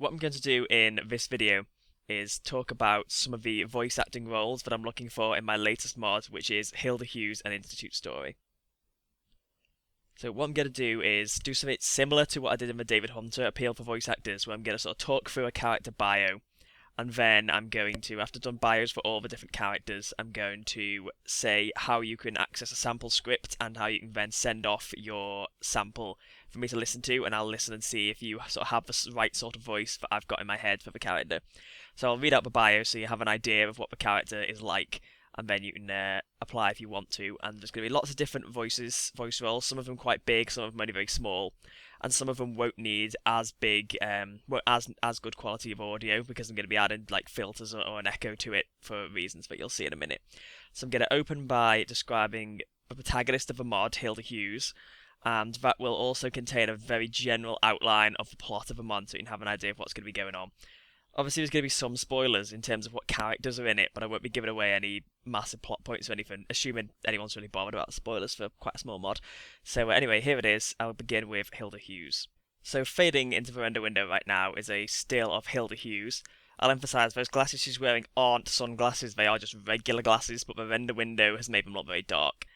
what I'm going to do in this video is talk about some of the voice acting roles that I'm looking for in my latest mod, which is Hilda Hughes, an Institute story. So what I'm going to do is do something similar to what I did in the David Hunter Appeal for Voice Actors, where I'm going to sort of talk through a character bio, and then I'm going to, after I've done bios for all the different characters, I'm going to say how you can access a sample script and how you can then send off your sample for me to listen to, and I'll listen and see if you sort of have the right sort of voice that I've got in my head for the character. So I'll read out the bio so you have an idea of what the character is like, and then you can apply if you want to. And there's going to be lots of different voice roles, some of them quite big, some of them only very small, and some of them won't need as big, as good quality of audio because I'm going to be adding like filters or an echo to it for reasons that you'll see in a minute. So I'm going to open by describing the protagonist of the mod, Hilda Hughes, and that will also contain a very general outline of the plot of the mod so you can have an idea of what's going to be going on. Obviously, there's going to be some spoilers in terms of what characters are in it, but I won't be giving away any massive plot points or anything, assuming anyone's really bothered about the spoilers for quite a small mod. So anyway, here it is. I'll begin with Hilda Hughes. So fading into the render window right now is a still of Hilda Hughes. I'll emphasise those glasses she's wearing aren't sunglasses, they are just regular glasses, but the render window has made them look very dark.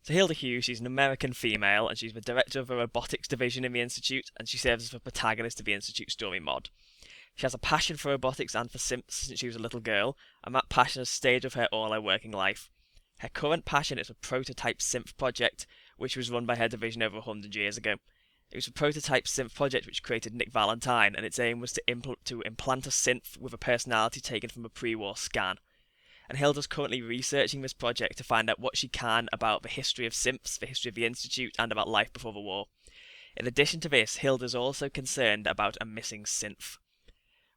So Hilda Hughes, she's an American female, and she's the director of the robotics division in the Institute, and she serves as the protagonist of the Institute story mod. She has a passion for robotics and for simps since she was a little girl, and that passion has stayed with her all her working life. Her current passion is a prototype synth project, which was run by her division over 100 years ago. It was a prototype synth project which created Nick Valentine, and its aim was to implant a synth with a personality taken from a pre-war scan. And Hilda's currently researching this project to find out what she can about the history of synths, the history of the Institute, and about life before the war. In addition to this, Hilda's also concerned about a missing synth.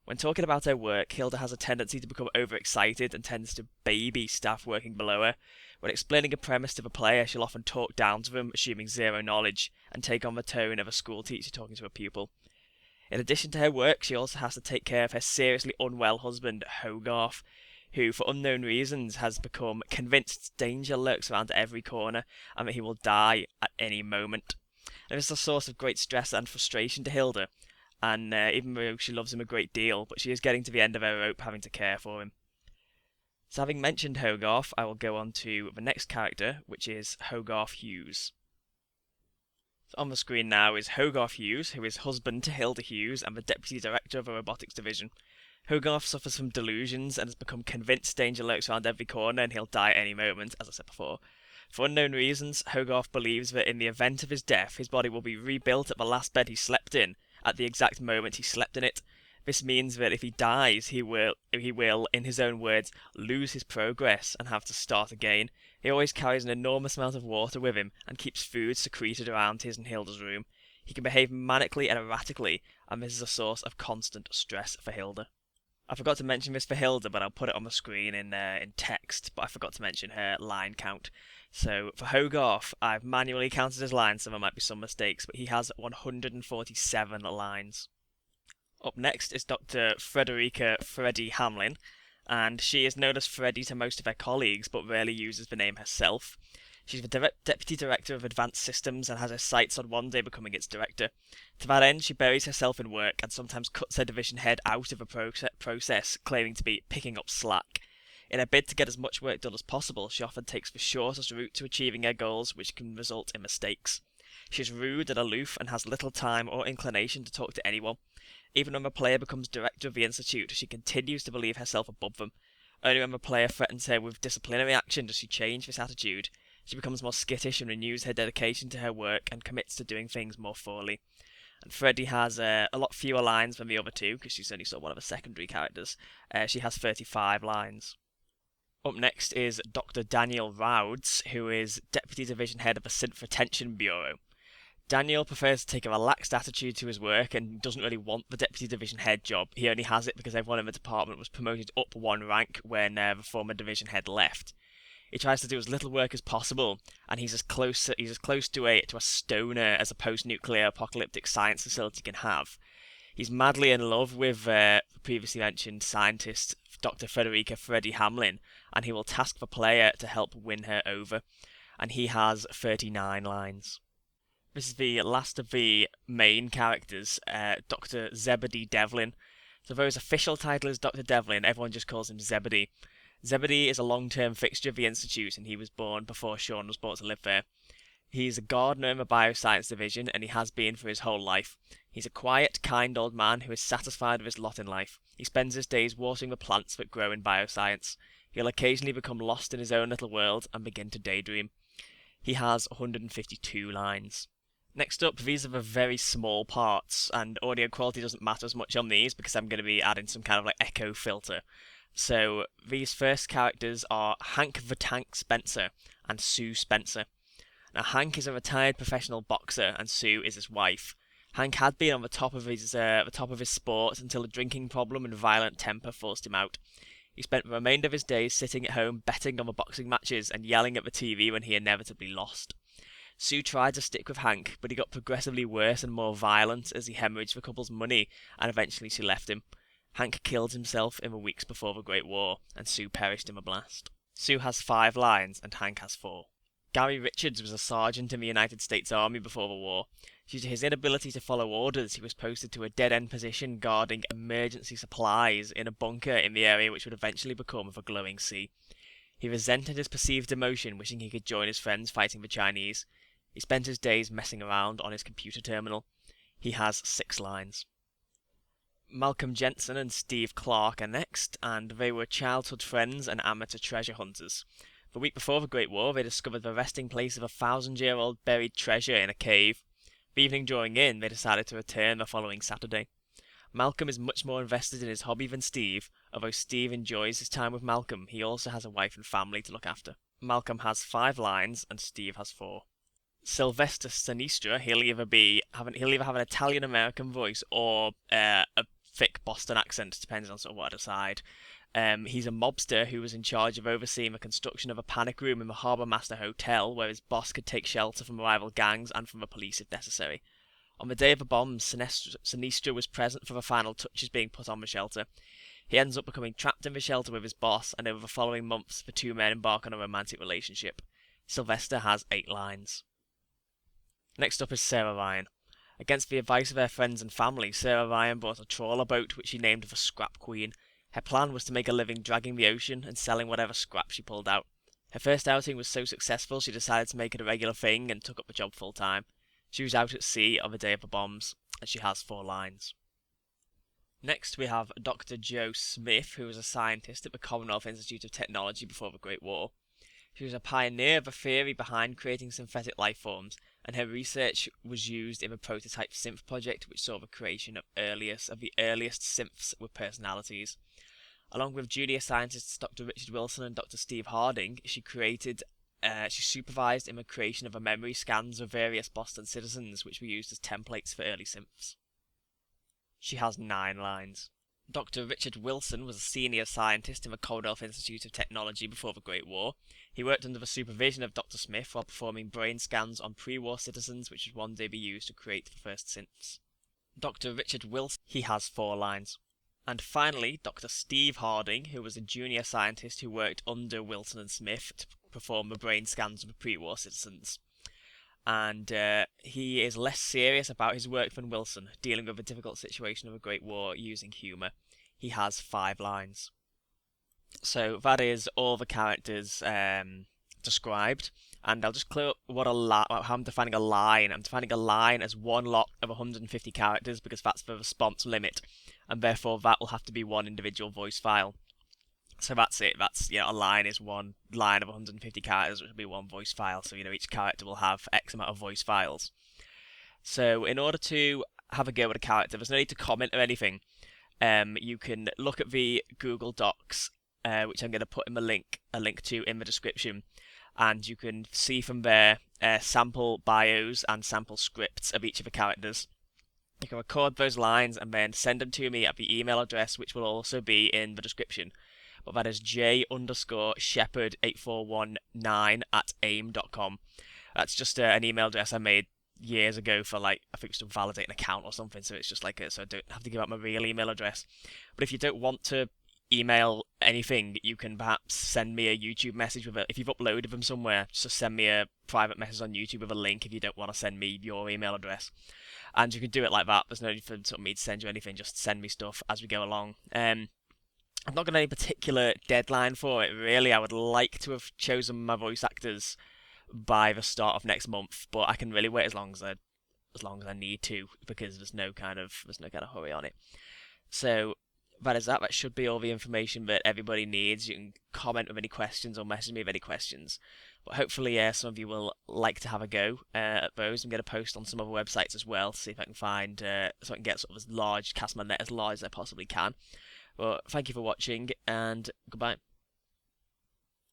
When talking about her work, Hilda has a tendency to become overexcited and tends to baby staff working below her. When explaining a premise to the player, she'll often talk down to them, assuming zero knowledge, and take on the tone of a school teacher talking to a pupil. In addition to her work, she also has to take care of her seriously unwell husband, Hogarth, who, for unknown reasons, has become convinced danger lurks around every corner and that he will die at any moment. And this is a source of great stress and frustration to Hilda, and even though she loves him a great deal, but she is getting to the end of her rope having to care for him. So having mentioned Hogarth, I will go on to the next character, which is Hogarth Hughes. So on the screen now is Hogarth Hughes, who is husband to Hilda Hughes and the deputy director of the robotics division. Hogarth suffers from delusions and has become convinced danger lurks around every corner and he'll die at any moment, as I said before. For unknown reasons, Hogarth believes that in the event of his death, his body will be rebuilt at the last bed he slept in, at the exact moment he slept in it. This means that if he dies, he will, in his own words, lose his progress and have to start again. He always carries an enormous amount of water with him and keeps food secreted around his and Hilda's room. He can behave manically and erratically, and this is a source of constant stress for Hilda. I forgot to mention this for Hilda, but I'll put it on the screen in text, but I forgot to mention her line count. So for Hogarth, I've manually counted his lines, so there might be some mistakes, but he has 147 lines. Up next is Dr. Freddy Hamlin, and she is known as Freddy to most of her colleagues, but rarely uses the name herself. She's the Deputy Director of Advanced Systems and has her sights on one day becoming its director. To that end, she buries herself in work and sometimes cuts her division head out of the process, claiming to be picking up slack. In a bid to get as much work done as possible, she often takes the shortest route to achieving her goals, which can result in mistakes. She is rude and aloof and has little time or inclination to talk to anyone. Even when the player becomes director of the Institute, she continues to believe herself above them. Only when the player threatens her with disciplinary action does she change this attitude. She becomes more skittish and renews her dedication to her work and commits to doing things more thoroughly. And Freddy has a lot fewer lines than the other two, because she's only sort of one of the secondary characters. She has 35 lines. Up next is Dr. Daniel Rhodes, who is Deputy Division Head of the Synth Retention Bureau. Daniel prefers to take a relaxed attitude to his work and doesn't really want the Deputy Division Head job. He only has it because everyone in the department was promoted up one rank when the former Division Head left. He tries to do as little work as possible, and he's as close to a stoner as a post-nuclear apocalyptic science facility can have. He's madly in love with the previously mentioned scientist, Dr. Freddy Hamlin, and he will task the player to help win her over. And he has 39 lines. This is the last of the main characters, Dr. Zebedee Devlin. So though his official title is Dr. Devlin, everyone just calls him Zebedee. Zebedee is a long-term fixture of the Institute, and he was born before Sean was brought to live there. He's a gardener in the bioscience division, and he has been for his whole life. He's a quiet, kind old man who is satisfied with his lot in life. He spends his days watering the plants that grow in bioscience. He'll occasionally become lost in his own little world and begin to daydream. He has 152 lines. Next up, these are the very small parts, and audio quality doesn't matter as much on these because I'm going to be adding some kind of like echo filter. So these first characters are Hank the Tank Spencer and Sue Spencer. Now Hank is a retired professional boxer and Sue is his wife. Hank had been on the top of his sport until a drinking problem and violent temper forced him out. He spent the remainder of his days sitting at home betting on the boxing matches and yelling at the TV when he inevitably lost. Sue tried to stick with Hank, but he got progressively worse and more violent as he hemorrhaged the couple's money, and eventually she left him. Hank killed himself in the weeks before the Great War, and Sue perished in a blast. Sue has 5 lines, and Hank has 4. Gary Richards was a sergeant in the United States Army before the war. Due to his inability to follow orders, he was posted to a dead-end position guarding emergency supplies in a bunker in the area which would eventually become the Glowing Sea. He resented his perceived demotion, wishing he could join his friends fighting the Chinese. He spent his days messing around on his computer terminal. He has 6 lines. Malcolm Jensen and Steve Clarke are next, and they were childhood friends and amateur treasure hunters. The week before the Great War, they discovered the resting place of a 1,000-year-old buried treasure in a cave. The evening drawing in, they decided to return the following Saturday. Malcolm is much more invested in his hobby than Steve. Although Steve enjoys his time with Malcolm, he also has a wife and family to look after. Malcolm has 5 lines, and Steve has 4. Sylvester Sinistra, he'll either have an Italian-American voice or a thick Boston accent, depending on sort of what I decide. He's a mobster who was in charge of overseeing the construction of a panic room in the Harbour Master Hotel, where his boss could take shelter from rival gangs and from the police if necessary. On the day of the bombs, Sinistra was present for the final touches being put on the shelter. He ends up becoming trapped in the shelter with his boss, and over the following months, the two men embark on a romantic relationship. Sylvester has 8 lines. Next up is Sarah Ryan. Against the advice of her friends and family, Sarah Ryan bought a trawler boat which she named the Scrap Queen. Her plan was to make a living dragging the ocean and selling whatever scrap she pulled out. Her first outing was so successful she decided to make it a regular thing and took up the job full time. She was out at sea on the day of the bombs, and she has 4 lines. Next we have Dr. Joe Smith, who was a scientist at the Commonwealth Institute of Technology before the Great War. She was a pioneer of the theory behind creating synthetic life forms, and her research was used in the prototype synth project, which saw the creation of the earliest synths with personalities. Along with junior scientists Dr. Richard Wilson and Dr. Steve Harding, she supervised in the creation of the memory scans of various Boston citizens, which were used as templates for early synths. She has 9 lines. Dr. Richard Wilson was a senior scientist in the Commonwealth Institute of Technology before the Great War. He worked under the supervision of Dr. Smith while performing brain scans on pre-war citizens, which would one day be used to create the first synths. Dr. Richard Wilson, he has 4 lines. And finally, Dr. Steve Harding, who was a junior scientist who worked under Wilson and Smith to perform the brain scans of the pre-war citizens. And he is less serious about his work than Wilson, dealing with the difficult situation of the Great War using humour. He has 5 lines. So that is all the characters described, and I'll just clear up how I'm defining a line. I'm defining a line as one lot of 150 characters because that's the response limit, and therefore that will have to be one individual voice file. So that's it. That's, a line is one line of 150 characters, which will be one voice file. So, each character will have X amount of voice files. So, in order to have a go at a character, there's no need to comment or anything. You can look at the Google Docs, which I'm going to put in a link to in the description, and you can see from there sample bios and sample scripts of each of the characters. You can record those lines and then send them to me at the email address, which will also be in the description. But that is j_shepherd8419@aim.com. That's just an email address I made years ago for, I think it's to validate an account or something, so it's just so I don't have to give out my real email address. But if you don't want to email anything, you can perhaps send me a YouTube message with if you've uploaded them somewhere, just send me a private message on YouTube with a link if you don't want to send me your email address. And you can do it like that. There's no need for me to send you anything, just send me stuff as we go along. I've not got any particular deadline for it, really. I would like to have chosen my voice actors by the start of next month, but I can really wait as long as I need to, because there's no kind of hurry on it. So that is that. That should be all the information that everybody needs. You can comment with any questions or message me with any questions. But hopefully, some of you will like to have a go at those. I'm going to post on some other websites as well to see if I can find so I can get sort of as large, cast my net as large as I possibly can. But thank you for watching, and goodbye.